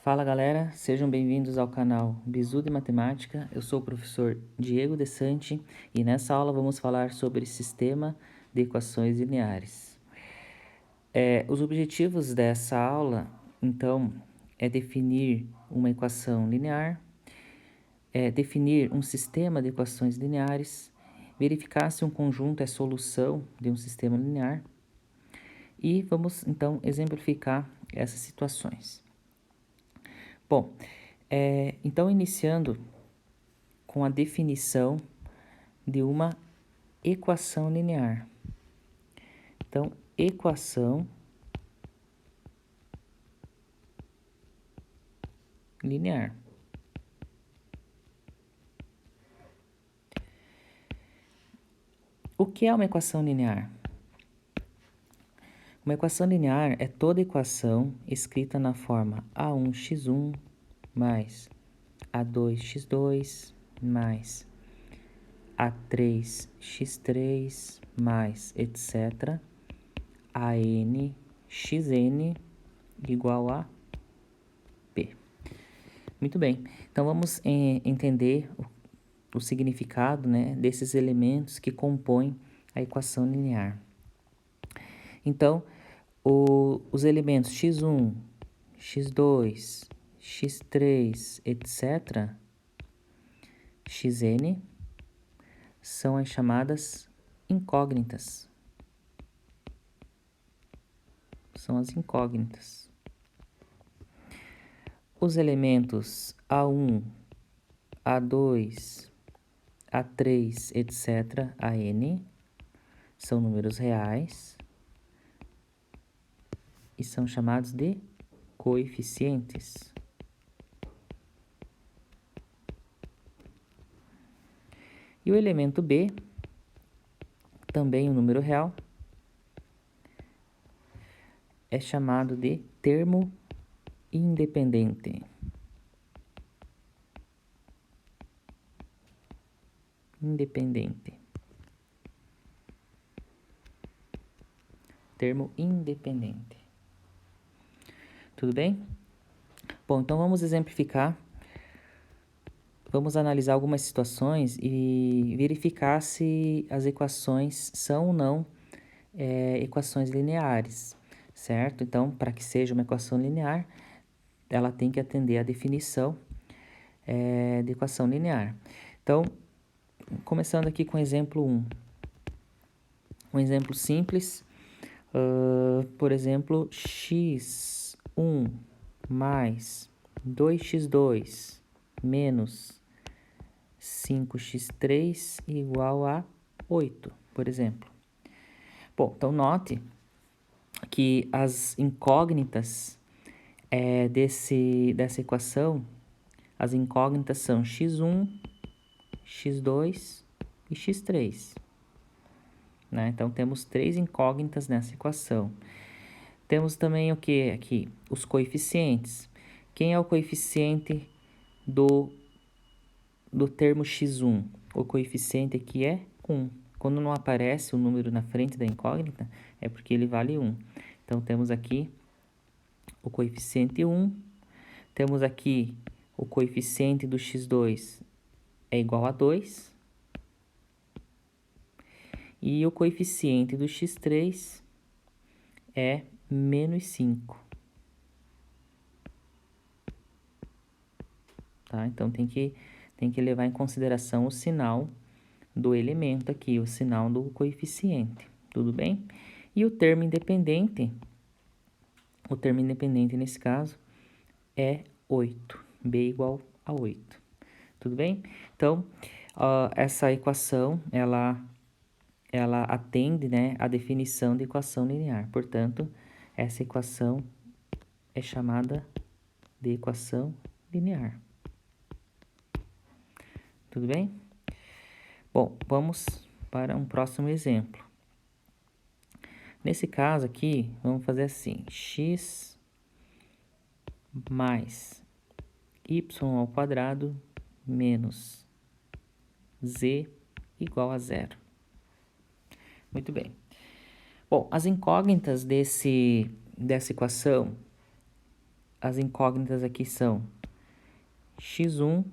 Fala galera, sejam bem-vindos ao canal Bizu de Matemática. Eu sou o professor Diego Desante e nessa aula vamos falar sobre sistema de equações lineares. Os objetivos dessa aula, então, é definir uma equação linear, definir um sistema de equações lineares, verificar se um conjunto é solução de um sistema linear e vamos então exemplificar essas situações. Bom, então iniciando com a definição de uma equação linear. Então, equação linear. O que é uma equação linear? Uma equação linear é toda equação escrita na forma A1x1 mais A2x2 mais A3x3 mais etc. AN/xN igual a P. Muito bem, então vamos entender o significado, né, desses elementos que compõem a equação linear. Então, os elementos x1, x2, x3, etc., xn, são as chamadas incógnitas. São as incógnitas. Os elementos A1, A2, A3, etc., AN, são números reais e são chamados de coeficientes. E o elemento B, também um número real, é chamado de termo independente. Independente. Termo independente. Tudo bem? Bom, então vamos exemplificar. Vamos analisar algumas situações e verificar se as equações são ou não equações lineares, certo? Então, para que seja uma equação linear, ela tem que atender à definição de equação linear. Então, começando aqui com o exemplo 1. Um exemplo simples, por exemplo, x1 mais 2x2 menos 5x3 igual a 8, por exemplo. Bom, então note que as incógnitas dessa equação, as incógnitas são x1, x2 e x3. Né? Então, temos três incógnitas nessa equação. Temos também o que aqui? Os coeficientes. Quem é o coeficiente do termo x1? O coeficiente aqui é 1. Quando não aparece o número na frente da incógnita, é porque ele vale 1. Então, temos aqui o coeficiente 1. Temos aqui o coeficiente do x2 é igual a 2. E o coeficiente do x3 é menos 5. Tá? Então, tem que levar em consideração o sinal do elemento aqui, o sinal do coeficiente. Tudo bem? E o termo independente nesse caso é 8. B igual a 8. Tudo bem? Então, essa equação, ela atende, né, a definição de equação linear. Portanto, essa equação é chamada de equação linear. Tudo bem? Bom, vamos para um próximo exemplo. Nesse caso aqui, vamos fazer assim, x mais y ao quadrado menos z igual a 0. Muito bem. Bom, as incógnitas dessa equação, as incógnitas aqui são x1,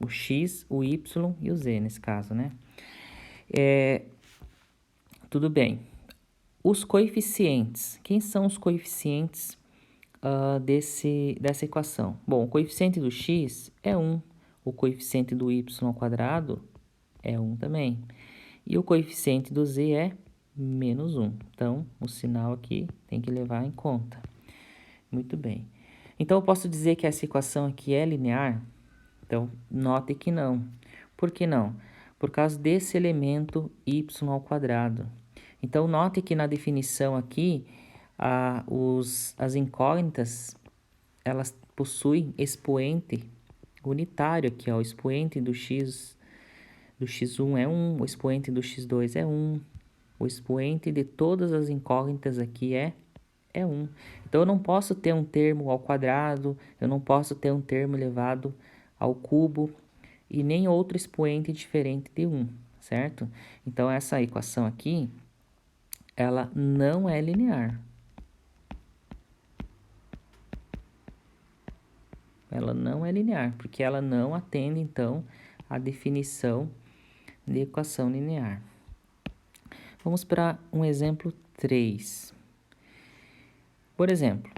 o x, o y e o z nesse caso, né? Tudo bem. Os coeficientes. Quem são os coeficientes dessa equação? Bom, o coeficiente do x é 1. O coeficiente do y ao quadrado é 1 também. E o coeficiente do z é menos 1. Então, o sinal aqui tem que levar em conta. Muito bem. Então, eu posso dizer que essa equação aqui é linear? Então, note que não. Por que não? Por causa desse elemento y ao quadrado. Então, note que na definição aqui, as incógnitas, elas possuem expoente unitário aqui, ó. O expoente do x1 é 1, o expoente do x2 é 1, o expoente de todas as incógnitas aqui é 1. Então, eu não posso ter um termo ao quadrado, eu não posso ter um termo elevado ao cubo e nem outro expoente diferente de 1, certo? Então, essa equação aqui, ela não é linear. Ela não é linear, porque ela não atende, então, à definição de equação linear. Vamos para um exemplo 3. Por exemplo,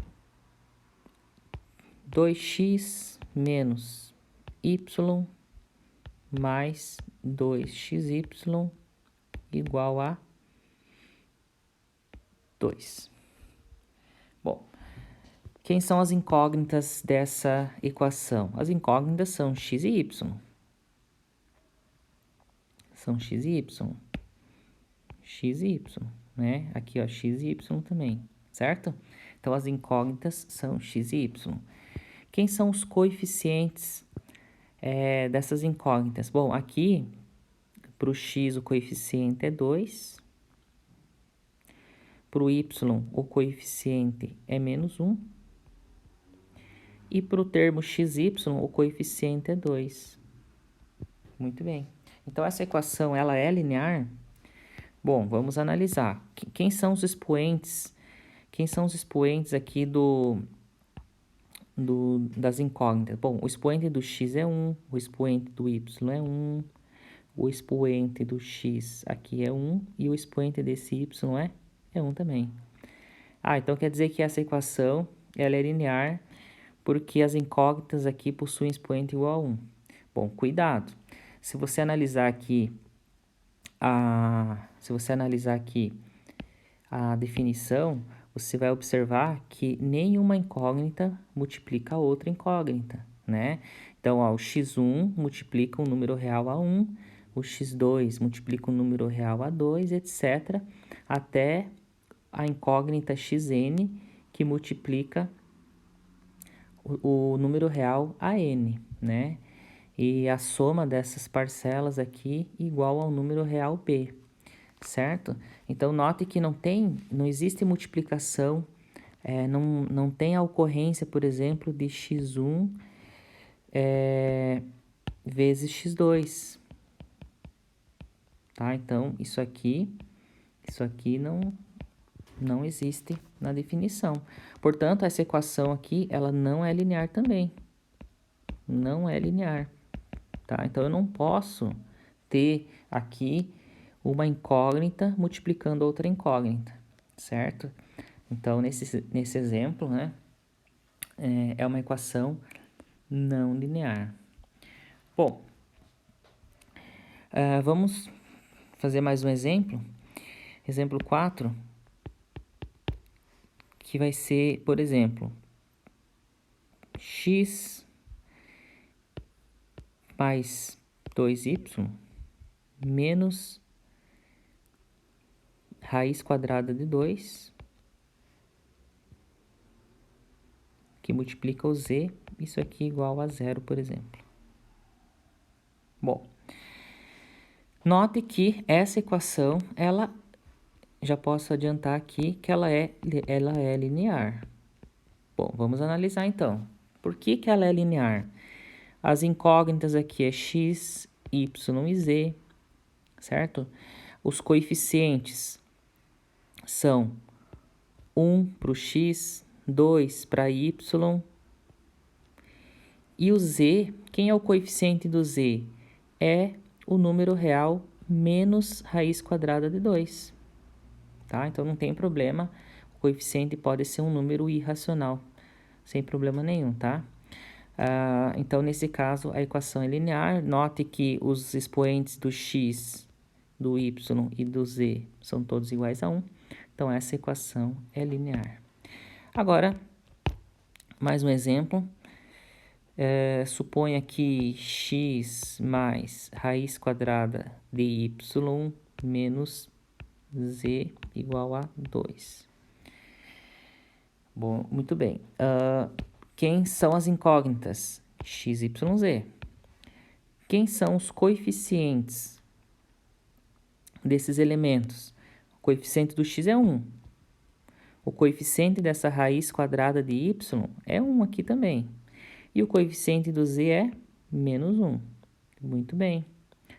2x menos y mais 2xy igual a 2. Bom, quem são as incógnitas dessa equação? As incógnitas são x e y. São x e y. X e y, né? Aqui, ó, x e y também, certo? Então, as incógnitas são x e y. Quem são os coeficientes dessas incógnitas? Bom, aqui, para o x, o coeficiente é 2. Para o y, o coeficiente é menos 1. E para o termo xy, o coeficiente é 2. Muito bem. Então, essa equação, ela é linear? Bom, vamos analisar. Quem são os expoentes? Quem são os expoentes aqui das incógnitas? Bom, o expoente do x é 1, o expoente do y é 1, o expoente do x aqui é 1 e o expoente desse y é 1 também. Então quer dizer que essa equação ela é linear porque as incógnitas aqui possuem expoente igual a 1. Bom, cuidado. Se você analisar aqui a definição, você vai observar que nenhuma incógnita multiplica a outra incógnita, né? Então, ó, o x1 multiplica um número real a 1, o x2 multiplica um número real a 2, etc., até a incógnita xn, que multiplica o número real a n, né? E a soma dessas parcelas aqui igual ao número real b, certo? Então, note que não existe multiplicação, não tem a ocorrência, por exemplo, de x1 vezes x2, tá? Então, isso aqui não existe na definição. Portanto, essa equação aqui, ela não é linear também. Não é linear, tá? Então, eu não posso ter aqui uma incógnita multiplicando outra incógnita, certo? Então, nesse exemplo, né, é uma equação não linear. Bom, vamos fazer mais um exemplo. Exemplo 4, que vai ser, por exemplo, x mais 2y menos raiz quadrada de 2, que multiplica o z, isso aqui igual a 0, por exemplo. Bom, note que essa equação, ela, já posso adiantar aqui que ela é linear. Bom, vamos analisar então. Por que ela é linear? As incógnitas aqui é x, y e z, certo? Os coeficientes são 1 para o x, 2 para y. E o z, quem é o coeficiente do z? É o número real menos raiz quadrada de 2. Tá? Então, não tem problema. O coeficiente pode ser um número irracional, sem problema nenhum, tá? Então, nesse caso, a equação é linear. Note que os expoentes do x, do y e do z são todos iguais a 1. Então, essa equação é linear. Agora, mais um exemplo. Suponha que x mais raiz quadrada de y menos z igual a 2. Bom, muito bem. Quem são as incógnitas? X, y, z. Quem são os coeficientes desses elementos? O coeficiente do x é 1. O coeficiente dessa raiz quadrada de y é 1 aqui também. E o coeficiente do z é menos 1. Muito bem.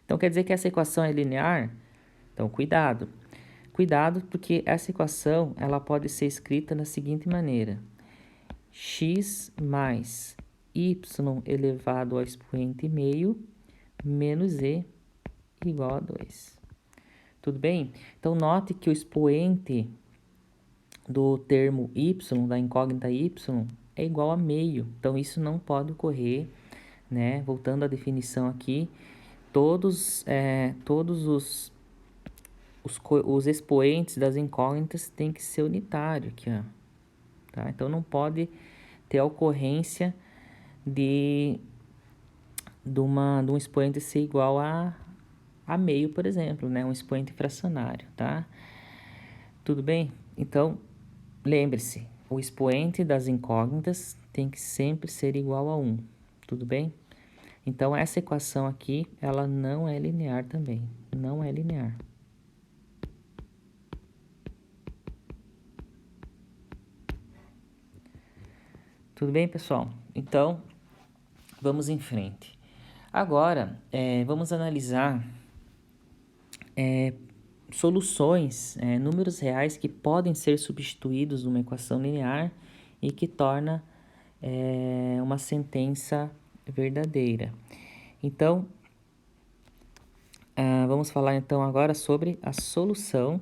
Então, quer dizer que essa equação é linear? Então, cuidado. Cuidado, porque essa equação ela pode ser escrita da seguinte maneira. X mais y elevado ao expoente meio menos z igual a 2. Tudo bem? Então, note que o expoente do termo y, da incógnita y, é igual a meio. Então, isso não pode ocorrer, né? Voltando à definição aqui, todos os expoentes das incógnitas têm que ser unitário aqui, ó. Tá? Então, não pode ter a ocorrência de um expoente ser igual a meio, por exemplo, né? Um expoente fracionário, tá? Tudo bem? Então, lembre-se, o expoente das incógnitas tem que sempre ser igual a 1, tudo bem? Então, essa equação aqui, ela não é linear também, não é linear. Tudo bem, pessoal? Então, vamos em frente. Agora, vamos analisar soluções, números reais que podem ser substituídos numa equação linear e que torna uma sentença verdadeira. Então, vamos falar então agora sobre a solução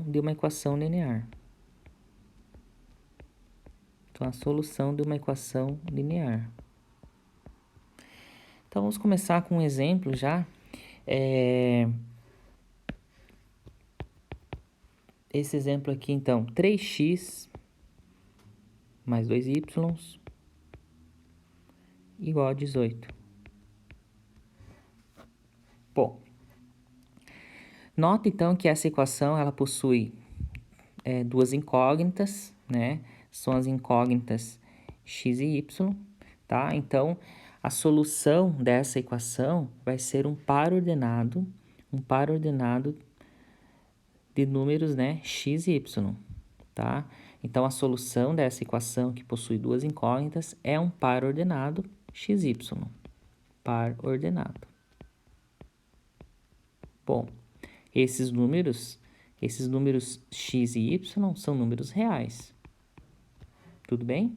de uma equação linear. Então, a solução de uma equação linear. Então, vamos começar com um exemplo já. Esse exemplo aqui, então, 3x mais 2y igual a 18. Bom, nota então que essa equação ela possui duas incógnitas, né? São as incógnitas x e y, tá? Então, a solução dessa equação vai ser um par ordenado de números, né, x e y, tá? Então, a solução dessa equação que possui duas incógnitas é um par ordenado x, y. Par ordenado. Bom, esses números x e y são números reais. Tudo bem?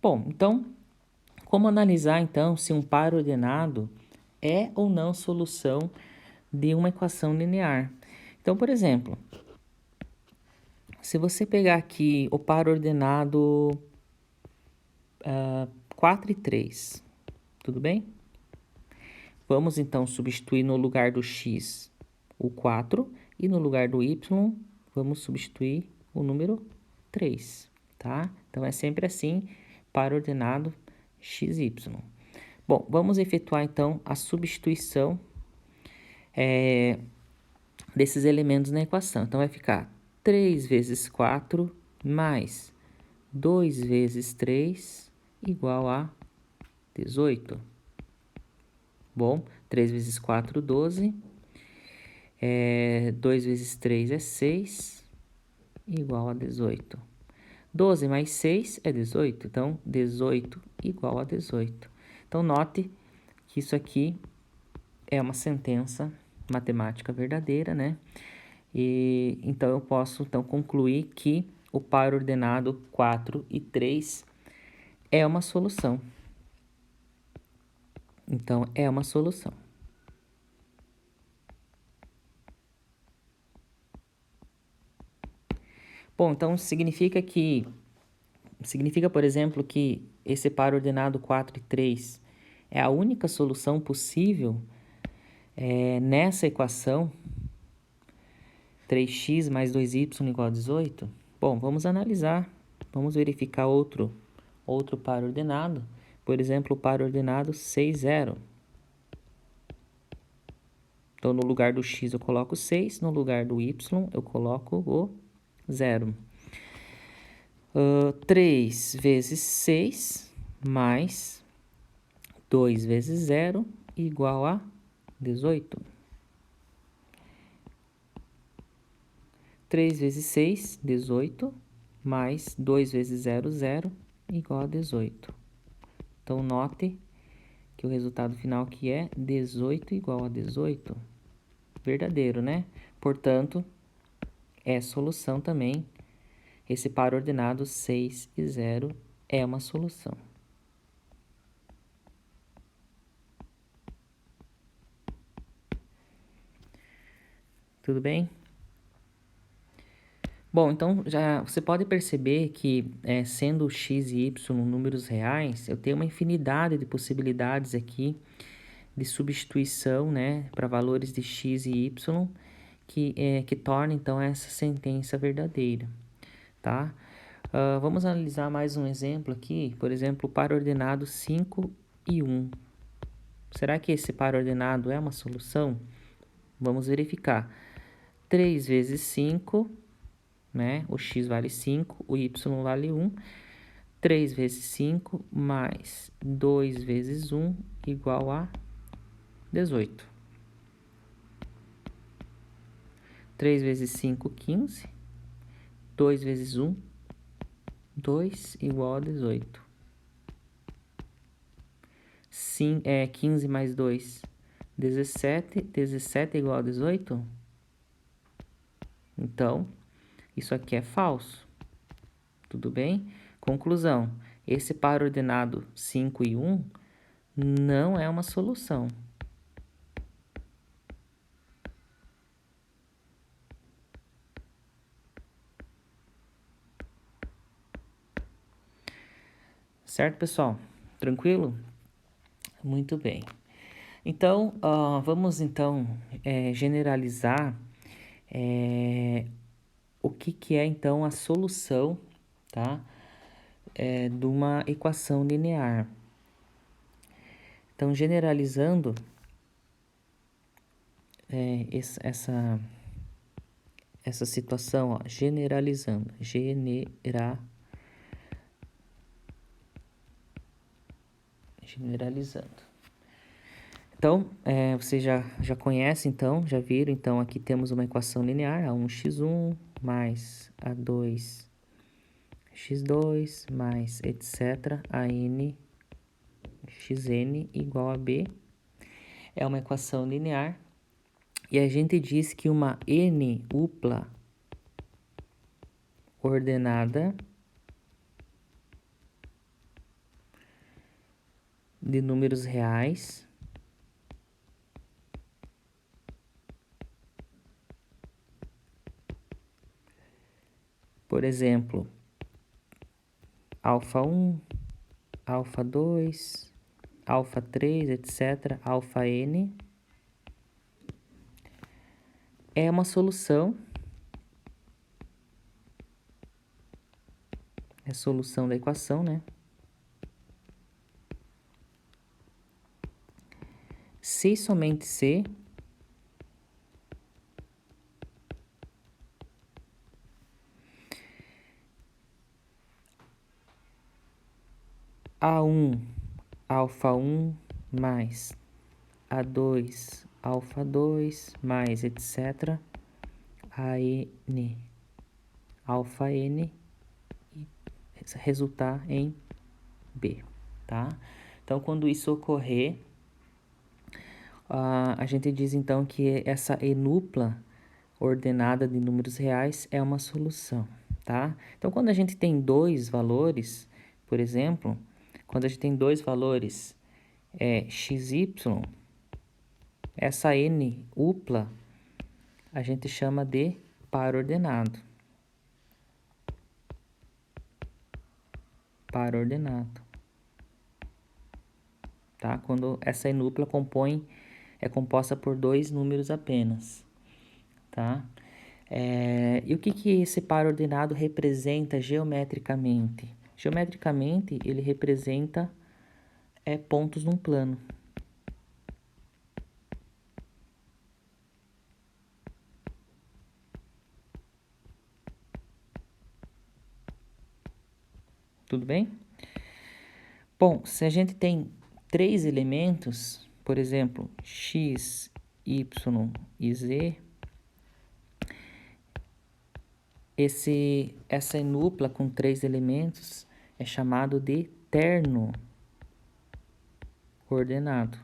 Bom, então, como analisar, então, se um par ordenado é ou não solução de uma equação linear? Então, por exemplo, se você pegar aqui o par ordenado 4 e 3, tudo bem? Vamos, então, substituir no lugar do x o 4 e no lugar do y vamos substituir o número 3, tá? Então, é sempre assim, par ordenado x, y. Bom, vamos efetuar, então, a substituição desses elementos na equação. Então, vai ficar 3 vezes 4 mais 2 vezes 3 igual a 18. Bom, 3 vezes 4, 12. 2 vezes 3 é 6, igual a 18. 12 mais 6 é 18, então 18 igual a 18. Então, note que isso aqui é uma sentença matemática verdadeira, né? E então eu posso concluir que o par ordenado 4 e 3 é uma solução. Então, é uma solução. Bom, então significa, por exemplo, que esse par ordenado 4 e 3 é a única solução possível nessa equação 3x mais 2y igual a 18? Bom, vamos analisar, vamos verificar outro par ordenado, por exemplo, o par ordenado 6, 0. Então, no lugar do x eu coloco 6, no lugar do y eu coloco o 0. 3 vezes 6 mais 2 vezes 0 igual a 18. 3 vezes 6, 18, mais 2 vezes 0, 0, igual a 18. Então, note que o resultado final aqui é 18 igual a 18. Verdadeiro, né? Portanto, é solução também. Esse par ordenado 6 e 0 é uma solução. Tudo bem? Bom, então já você pode perceber que sendo x e y números reais, eu tenho uma infinidade de possibilidades aqui de substituição, né, para valores de x e y que torna então essa sentença verdadeira, tá? Vamos analisar mais um exemplo aqui, por exemplo, o par ordenado 5 e 1. Será que esse par ordenado é uma solução? Vamos verificar. 3 vezes 5, né? O x vale 5, o y vale 1. 3 vezes 5 mais 2 vezes 1 igual a 18. 3 vezes 5, 15. 2 vezes 1, 2 igual a 18. 15 mais 2, 17. 17 igual a 18? Então, isso aqui é falso. Tudo bem? Conclusão. Esse par ordenado 5 e 1 não é uma solução. Certo, pessoal? Tranquilo? Muito bem. Então, vamos então generalizar o que é então a solução, tá? De uma equação linear. Então, generalizando essa situação, ó, generalizando. Então, vocês já conhecem, então, já viram. Então, aqui temos uma equação linear, A1x1 mais A2x2 mais etc. A n xn igual a b. É uma equação linear. E a gente diz que uma n-upla ordenada de números reais por exemplo, alfa 1, alfa 2, alfa 3, etc., alfa n, é uma solução, é a solução da equação, né? Se somente se A1, alfa 1 mais A2, alfa 2 mais etc. AN, alfa n, e resultar em B, tá? Então, quando isso ocorrer, a gente diz então que essa enupla ordenada de números reais é uma solução, tá? Então, quando a gente tem dois valores, por exemplo, quando a gente tem dois valores, xy, essa n upla, a gente chama de par ordenado. Par ordenado. Tá? Quando essa n upla é composta por dois números apenas. Tá? E o que esse par ordenado representa geometricamente? Geometricamente, ele representa pontos num plano. Tudo bem? Bom, se a gente tem três elementos, por exemplo, x, y e z, essa enupla com três elementos é chamado de terno ordenado.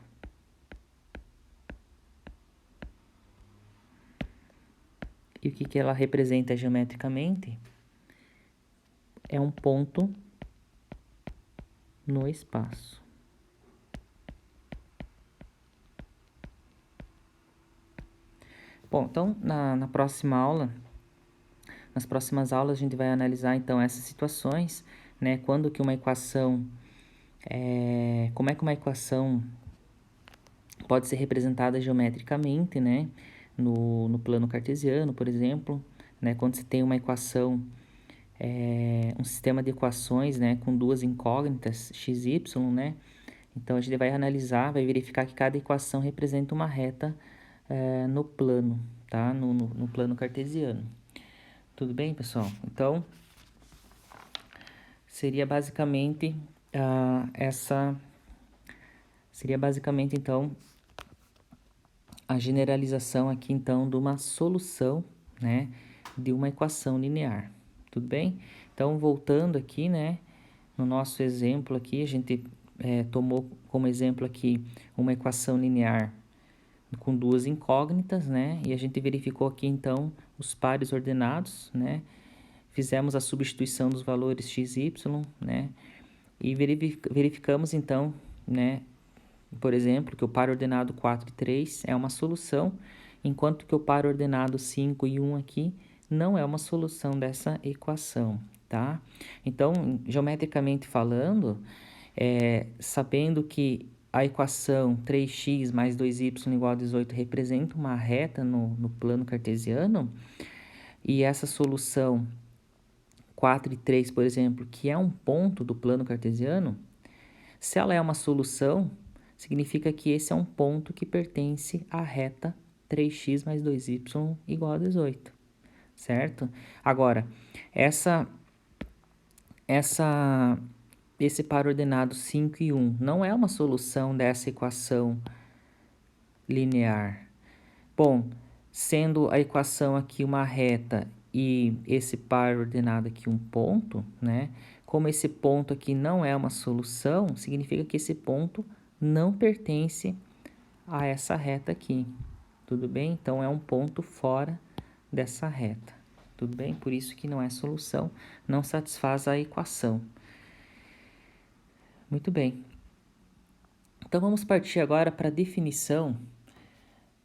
E o que ela representa geometricamente? É um ponto no espaço. Bom, então na próxima aula, nas próximas aulas a gente vai analisar então essas situações, né? Quando que uma equação, como é que uma equação pode ser representada geometricamente, né? No plano cartesiano, por exemplo, né? Quando você tem uma equação, um sistema de equações, né? Com duas incógnitas, x e y, né? Então, a gente vai analisar, vai verificar que cada equação representa uma reta no plano, tá? No plano cartesiano. Tudo bem, pessoal? Então, seria basicamente então, a generalização aqui, então, de uma solução, né? De uma equação linear. Tudo bem? Então, voltando aqui, né? No nosso exemplo aqui, a gente tomou como exemplo aqui uma equação linear com duas incógnitas, né? E a gente verificou aqui, então, os pares ordenados, né? Fizemos a substituição dos valores x e y, né? E verificamos, então, né? Por exemplo, que o par ordenado 4 e 3 é uma solução, enquanto que o par ordenado 5 e 1 aqui não é uma solução dessa equação, tá? Então, geometricamente falando, sabendo que a equação 3x mais 2y igual a 18 representa uma reta no plano cartesiano, e essa solução 4 e 3, por exemplo, que é um ponto do plano cartesiano, se ela é uma solução, significa que esse é um ponto que pertence à reta 3x mais 2y igual a 18, certo? Agora, esse par ordenado 5 e 1 não é uma solução dessa equação linear. Bom, sendo a equação aqui uma reta e esse par ordenado aqui um ponto, né? Como esse ponto aqui não é uma solução, significa que esse ponto não pertence a essa reta aqui. Tudo bem? Então, é um ponto fora dessa reta. Tudo bem? Por isso que não é solução, não satisfaz a equação. Muito bem. Então, vamos partir agora para a definição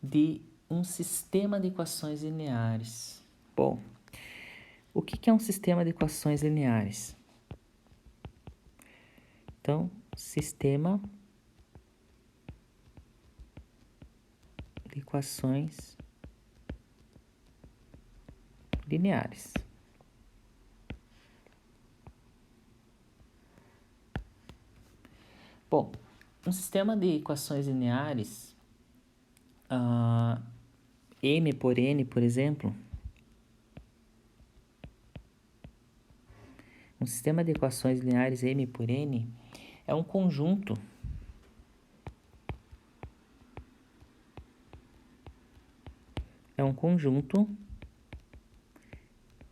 de um sistema de equações lineares. Bom, o que é um sistema de equações lineares? Então, sistema de equações lineares. Bom, um sistema de equações lineares, M por N, por exemplo, um sistema de equações lineares M por N é um conjunto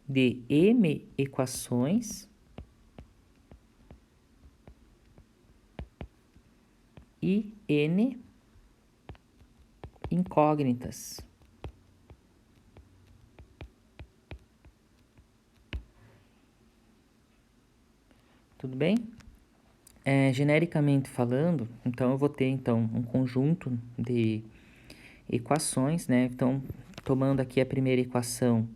de M equações e N incógnitas. Tudo bem? Genericamente falando, então eu vou ter então um conjunto de equações, né? Então, tomando aqui a primeira equação,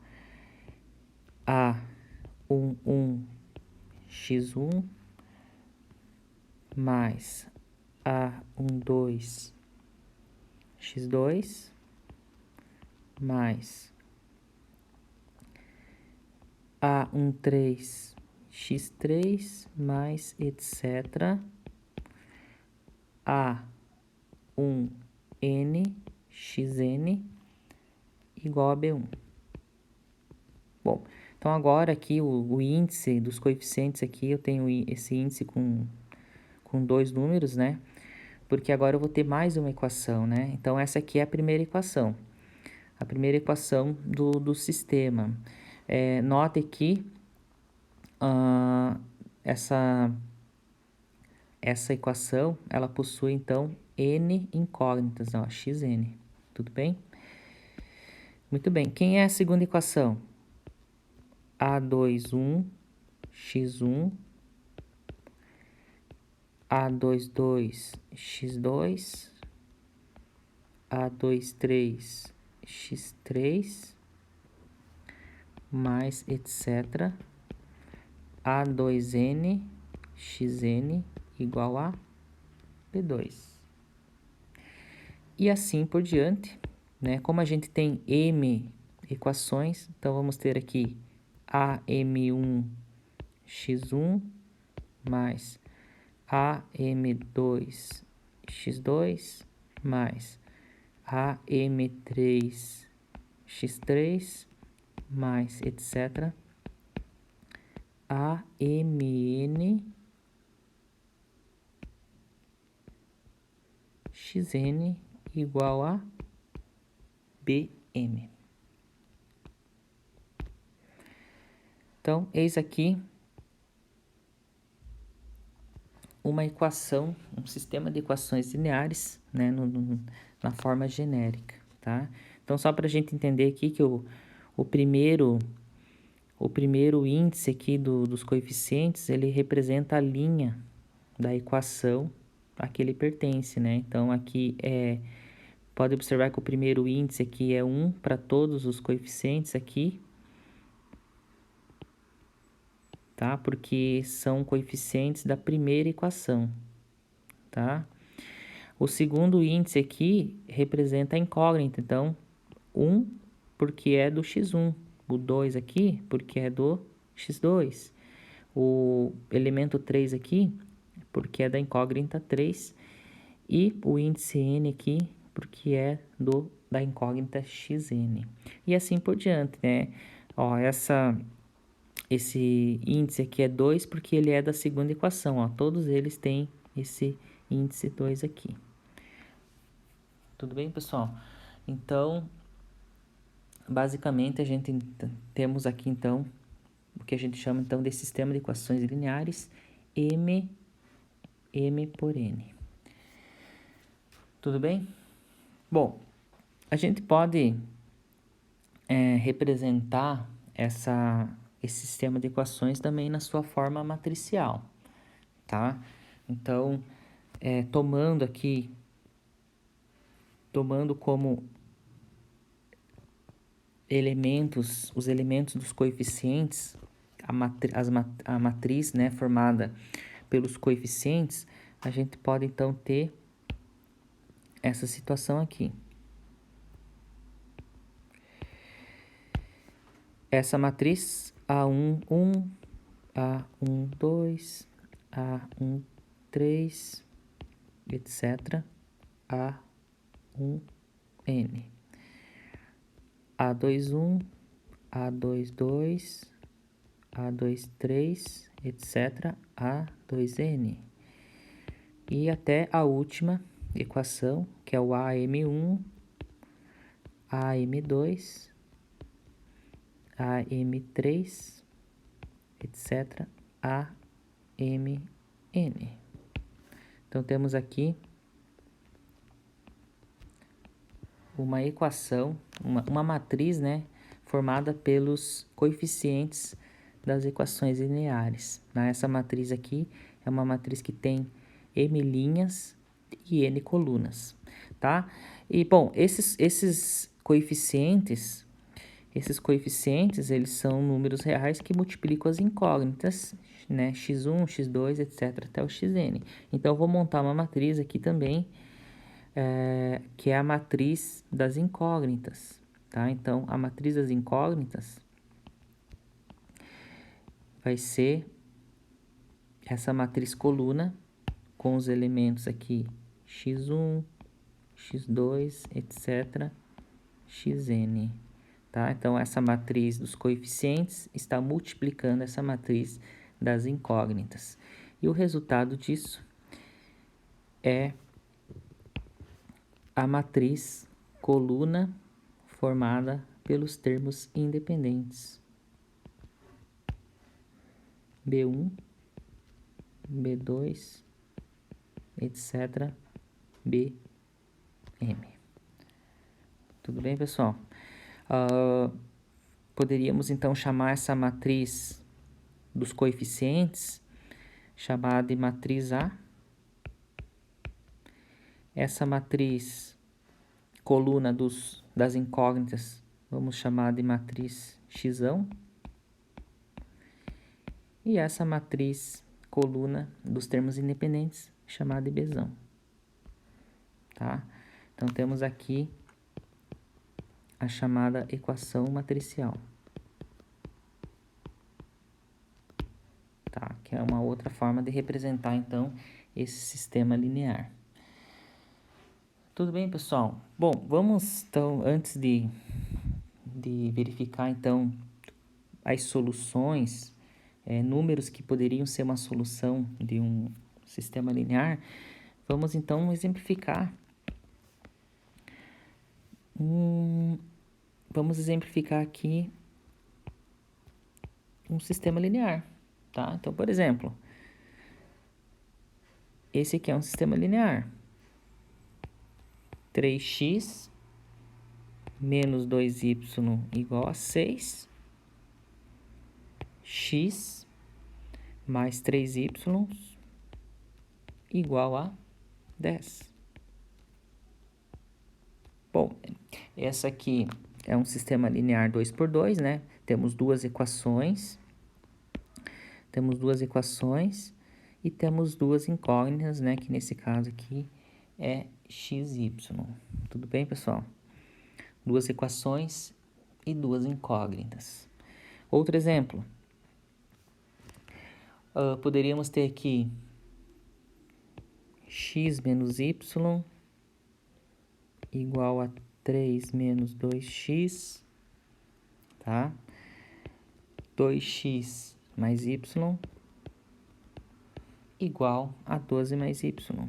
A11x1 mais A12x2 mais A13x3 mais etc. A1nxn igual a B1. Bom, então agora aqui o índice dos coeficientes aqui, eu tenho esse índice com dois números, né? Porque agora eu vou ter mais uma equação, né? Então essa aqui é a primeira equação do sistema. Note que essa equação, ela possui, então, n incógnitas, ó, xn, tudo bem? Muito bem, quem é a segunda equação? A21x1, A22x2, A23x3, mais etc. A2n xn igual a B2. E assim por diante, né? Como a gente tem m equações, então vamos ter aqui AM1x1 mais AM2x2 mais AM3x3 mais etc. AMN xn igual a BM. Então, eis aqui uma equação, um sistema de equações lineares, né, na forma genérica, tá? Então, só para a gente entender aqui que o primeiro índice aqui dos coeficientes, ele representa a linha da equação a que ele pertence, né? Então, aqui pode observar que o primeiro índice aqui é 1 para todos os coeficientes aqui, tá? Porque são coeficientes da primeira equação, tá? O segundo índice aqui representa a incógnita, então 1 porque é do x1, o 2 aqui porque é do x2, o elemento 3 aqui porque é da incógnita 3 e o índice n aqui porque é da incógnita xn. E assim por diante, né? Ó, esse índice aqui é 2 porque ele é da segunda equação, ó. Todos eles têm esse índice 2 aqui. Tudo bem, pessoal? Então, basicamente, temos aqui, então, o que a gente chama, então, de sistema de equações lineares M por N. Tudo bem? Bom, a gente pode representar esse sistema de equações também na sua forma matricial, tá? Então, tomando como os elementos dos coeficientes, a matriz, né, formada pelos coeficientes, a gente pode então ter essa situação aqui. Essa matriz A11, A12, A13, etc. A1n. A21, A22, A23, etc. A2n. E até a última equação, que é o AM1, AM2, AM3, etc. AMN. Então, temos aqui uma equação, uma matriz, né, formada pelos coeficientes das equações lineares. Tá? Essa matriz aqui é uma matriz que tem m linhas e n colunas, tá? E, bom, esses coeficientes, eles são números reais que multiplicam as incógnitas, né? x1, x2, etc, até o xn. Então, eu vou montar uma matriz aqui também, que é a matriz das incógnitas, tá? Então, a matriz das incógnitas vai ser essa matriz coluna com os elementos aqui x1, x2, etc, xn, tá? Então, essa matriz dos coeficientes está multiplicando essa matriz das incógnitas. E o resultado disso é a matriz coluna formada pelos termos independentes. B1, B2, etc, Bm. Tudo bem, pessoal? Poderíamos, então, chamar essa matriz dos coeficientes, chamada de matriz A. Essa matriz coluna das incógnitas, vamos chamar de matriz xão. E essa matriz coluna dos termos independentes, chamada de Bzão. Tá? Então, temos aqui a chamada equação matricial. Tá? Que é uma outra forma de representar, então, esse sistema linear. Tudo bem, pessoal? Bom, vamos, então, antes de verificar, então, as soluções, números que poderiam ser uma solução de um sistema linear, vamos, então, exemplificar. Vamos exemplificar aqui um sistema linear, tá? Então, por exemplo, esse aqui é um sistema linear. 3x menos 2y igual a 6. X mais 3y igual a 10. Bom, essa aqui é um sistema linear 2×2, né? Temos duas equações. E temos duas incógnitas, né? Que nesse caso aqui é x e y. Tudo bem, pessoal? Duas equações e duas incógnitas. Outro exemplo. Poderíamos ter aqui x menos y igual a 3 menos 2x, tá? 2x mais y igual a 12 mais y.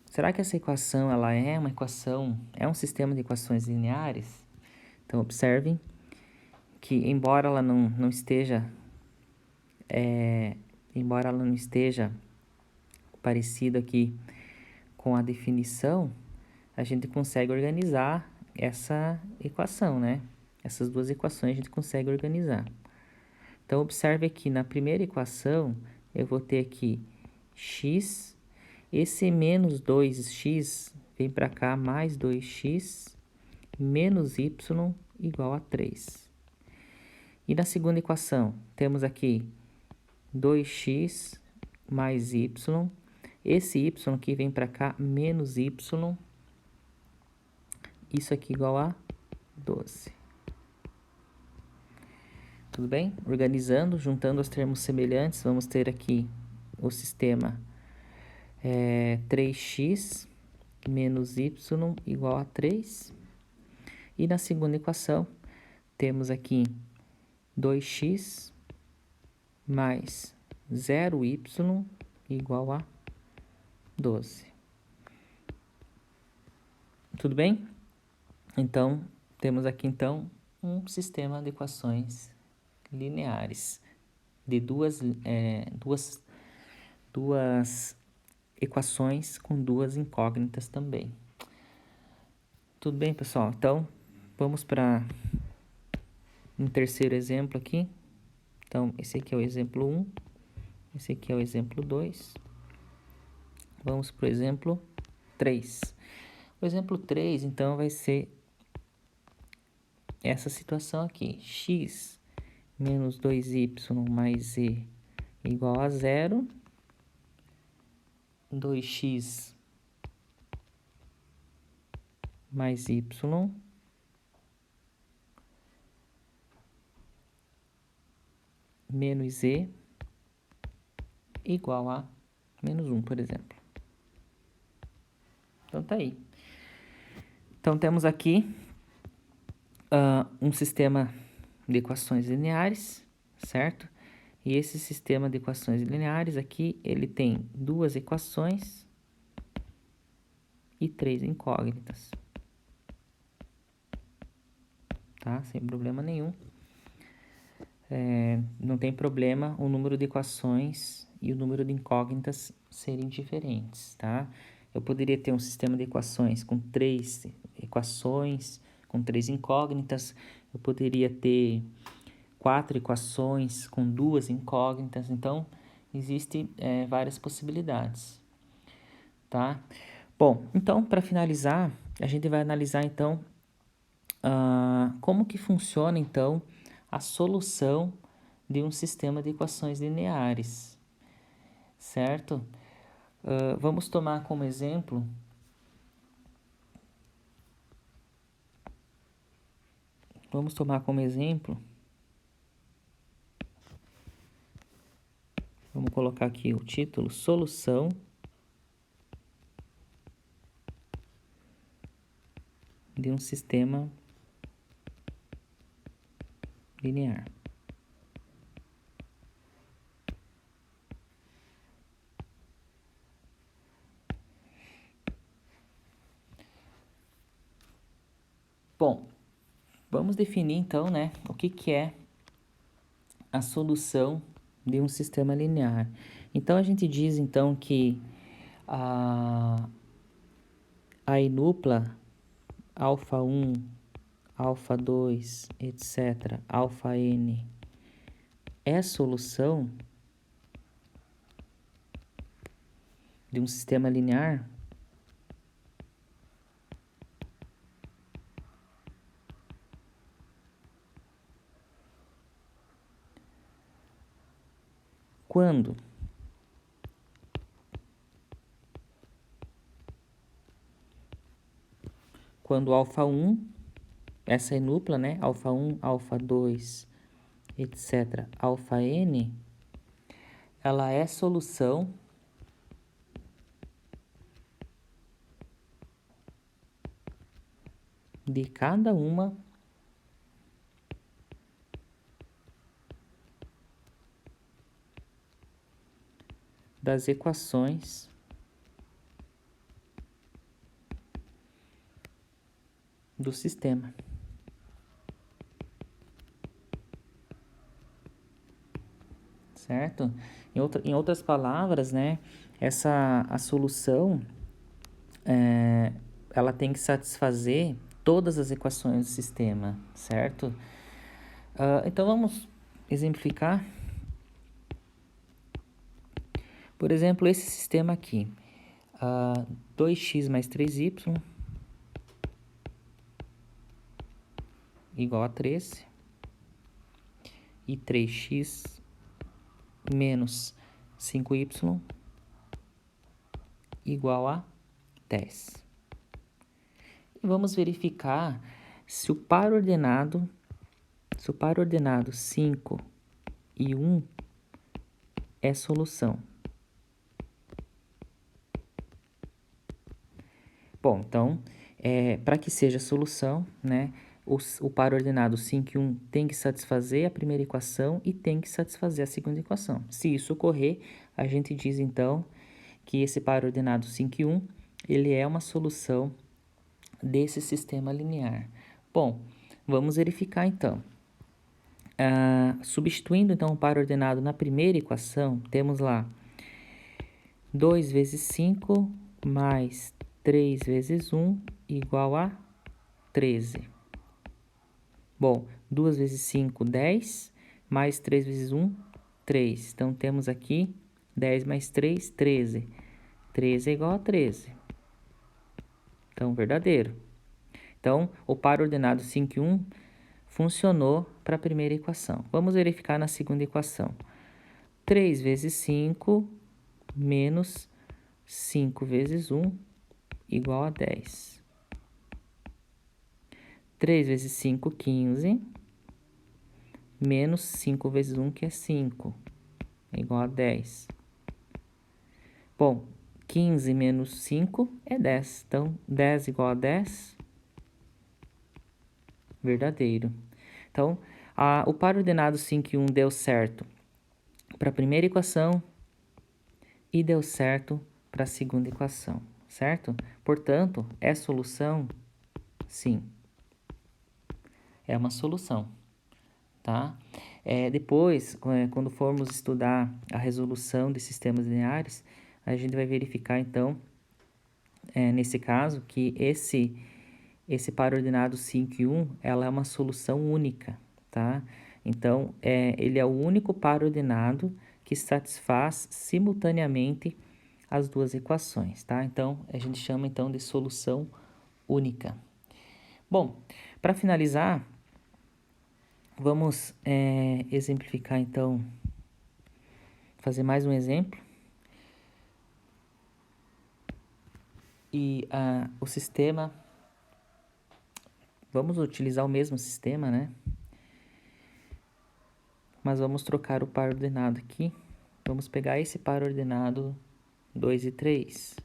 Será que essa equação ela é uma equação, é um sistema de equações lineares? Então, observem que embora ela não esteja parecida aqui com a definição, a gente consegue organizar essa equação, né? Essas duas equações a gente consegue organizar. Então, observe aqui, na primeira equação, eu vou ter aqui x, esse menos 2x vem para cá, mais 2x, menos y igual a 3. E na segunda equação, temos aqui 2x mais y, esse y aqui vem para cá, menos y, isso aqui igual a 12. Tudo bem? Organizando, juntando os termos semelhantes, vamos ter aqui o sistema 3x menos y igual a 3. E na segunda equação, temos aqui 2x mais 0y igual a 12. Tudo bem? Então, temos aqui, então, um sistema de equações lineares de duas equações com duas incógnitas também. Tudo bem, pessoal? Então, vamos para um terceiro exemplo aqui. Então, esse aqui é o exemplo 1, esse aqui é o exemplo 2. Vamos para o exemplo 3. O exemplo 3, então, vai ser essa situação aqui. X menos 2y mais z igual a 0. 2x mais y menos z igual a menos 1, por exemplo. Então, tá aí. Então, temos aqui um sistema de equações lineares, certo? E esse sistema de equações lineares aqui, ele tem 2 equações e 3 incógnitas. Tá? Sem problema nenhum. Não tem problema o número de equações e o número de incógnitas serem diferentes, tá? Eu poderia ter um sistema de equações com 3 equações, com 3 incógnitas. Eu poderia ter 4 equações com 2 incógnitas. Então, existem várias possibilidades, tá? Bom, então, para finalizar, a gente vai analisar, então, como que funciona, então, a solução de um sistema de equações lineares, certo? Vamos tomar como exemplo vamos colocar aqui o título, solução de um sistema linear. Bom, vamos definir então, né, o que é a solução de um sistema linear. Então, a gente diz então que a inupla alfa 1, alfa 2, etc., alfa n é solução de um sistema linear quando alfa 1, essa é inupla, né? Alfa 1, alfa 2, etc., alfa n, ela é solução de cada uma das equações do sistema. Certo? Em outras palavras, né, a solução, ela tem que satisfazer todas as equações do sistema, certo? Então, vamos exemplificar. Por exemplo, esse sistema aqui. 2x mais 3y igual a 13 e 3x menos 5y igual a 10. E vamos verificar se o par ordenado 5 e 1 é solução. Bom, então, para que seja solução, né, o par ordenado 5 e 1 tem que satisfazer a primeira equação e tem que satisfazer a segunda equação. Se isso ocorrer, a gente diz, então, que esse par ordenado 5 e 1, ele é uma solução desse sistema linear. Bom, vamos verificar, então. Substituindo, então, o par ordenado na primeira equação, temos lá 2 vezes 5 mais 3 vezes 1 igual a 13. Bom, 2 vezes 5, 10, mais 3 vezes 1, 3. Então, temos aqui 10 mais 3, 13. 13 é igual a 13. Então, verdadeiro. Então, o par ordenado 5 e 1 funcionou para a primeira equação. Vamos verificar na segunda equação. 3 vezes 5 menos 5 vezes 1 igual a 10. 3 vezes 5, 15, menos 5 vezes 1, que é 5, é igual a 10. Bom, 15 menos 5 é 10. Então, 10 igual a 10, verdadeiro. Então, o par ordenado 5 e 1 deu certo para a primeira equação e deu certo para a segunda equação, certo? Portanto, é solução? Sim. É uma solução, tá? Depois, quando formos estudar a resolução de sistemas lineares, a gente vai verificar, então, nesse caso, que esse par ordenado 5 e 1, ela é uma solução única, tá? Então, ele é o único par ordenado que satisfaz simultaneamente as duas equações, tá? Então, a gente chama, então, de solução única. Bom, para finalizar, vamos exemplificar, então, fazer mais um exemplo. E o sistema, vamos utilizar o mesmo sistema, né? Mas vamos trocar o par ordenado aqui. Vamos pegar esse par ordenado 2 e 3.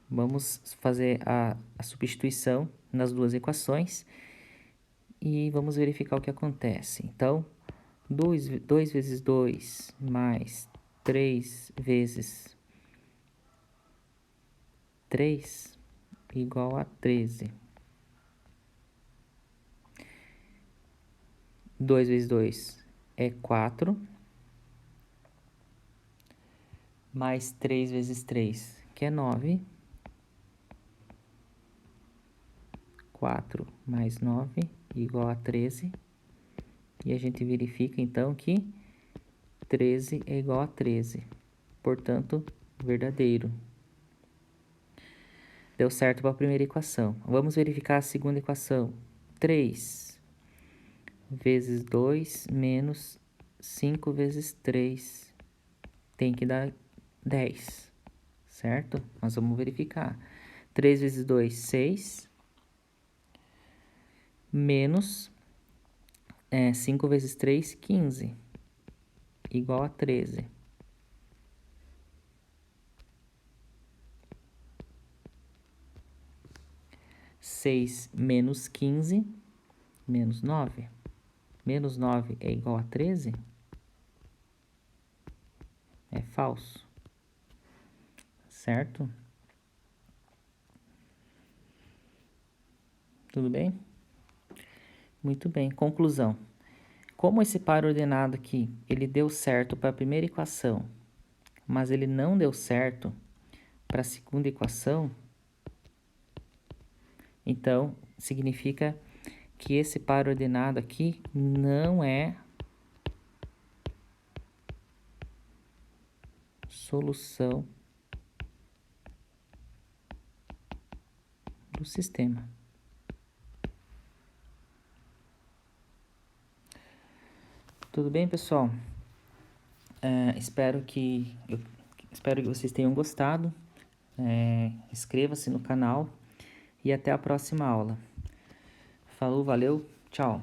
Vamos fazer a substituição nas duas equações e vamos verificar o que acontece. Então, 2 vezes 2 mais 3 vezes 3 igual a 13. 2 vezes 2 é 4, mais 3 vezes 3, que é 9. 4 mais 9 igual a 13. E a gente verifica, então, que 13 é igual a 13. Portanto, verdadeiro. Deu certo para a primeira equação. Vamos verificar a segunda equação. 3 vezes 2 menos 5 vezes 3 tem que dar 10, certo? Nós vamos verificar. 3 vezes 2, 6, menos 5 vezes 3, 15, igual a 13. Seis menos 15, menos 9. Menos 9 é igual a 13? É falso. Certo? Tudo bem? Muito bem. Conclusão. Como esse par ordenado aqui, ele deu certo para a primeira equação, mas ele não deu certo para a segunda equação, então significa que esse par ordenado aqui não é solução do sistema. Tudo bem, pessoal? Espero que vocês tenham gostado. Inscreva-se no canal e até a próxima aula. Falou, valeu, tchau!